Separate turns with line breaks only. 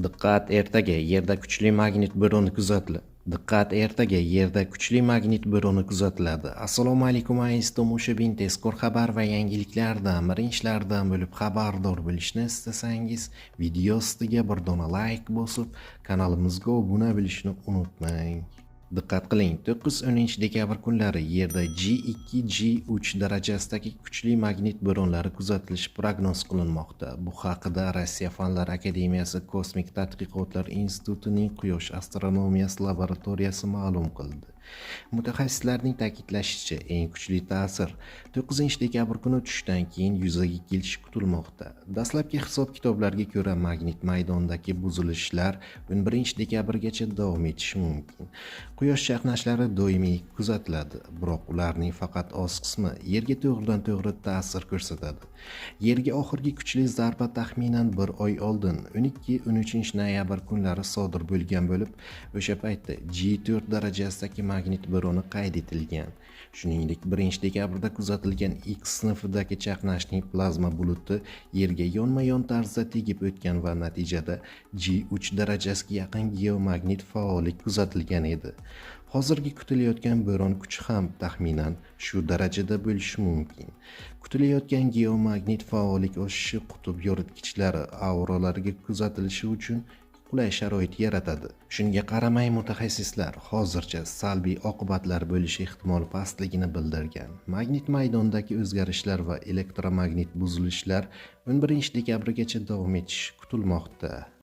Diqqat, ertaga Yerda kuchli magnit bo'roni kuzatiladi. Diqqat, ertaga Yerda kuchli magnit bo'roni kuzatiladi. Assalomu alaykum aziz tomoshabin, tezkor xabar va yangiliklardan, birinchilardan bo'lib xabardor bo'lishni istasangiz, video ostiga bir dona like bosib, kanalimizga obuna bo'lishni unutmang. Diqqat qiling, 9-10 dekabr kunlari Yerda G2, G3 darajasidagi kuchli magnit bo'ronlari kuzatilishi prognoz qilinmoqda. Bu haqida Rossiya Fanlar akademiyasi Kosmik tadqiqotlar institutining Quyosh astronomiyasi laboratoriyasi ma'lum qildi. Mutaxassislarning ta'kidlashicha, eng kuchli ta'sir 9-dekabr kuni tushdan keyin yuzaga kelishi kutilmoqda. Dastlabki hisob-kitoblarga ko'ra, magnit maydonidagi buzilishlar 11-dekabrgacha davom etishi mumkin. Quyosh chaqnashlari doimiy kuzatiladi, biroq ularning faqat oz qismi Yerga to'g'ridan-to'g'ri ta'sir ko'rsatadi. Yerga oxirgi kuchli zarba taxminan 1 oy oldin, 12-13 noyabr kunlari sodir bo'lgan bo'lib, o'sha paytda G4 darajasidagi magnit bo'roni qayd etilgan. Shuningdek, 1-dekabrda kuzatilgan X sinfidagi chaqnashning plazma buluti Yerga yonma-yon tarzda tegib o'tgan va natijada G3 darajasiga yaqin geomagnit faollik kuzatilgan edi. Hozirgi kutilayotgan bo'ron kuchi ham taxminan shu darajada bo'lishi mumkin. Kutilayotgan geomagnit faollik oshishi qutb yoritgichlari auralariga kuzatilishi uchun qulay sharoit yaratadi. Shunga qaramay, mutaxassislar hozircha salbiy oqibatlar bo'lishi ehtimoli pastligini bildirgan. Magnit maydonidagi o'zgarishlar va elektromagnit buzilishlar 11-dekabrgacha davom etishi kutilmoqda.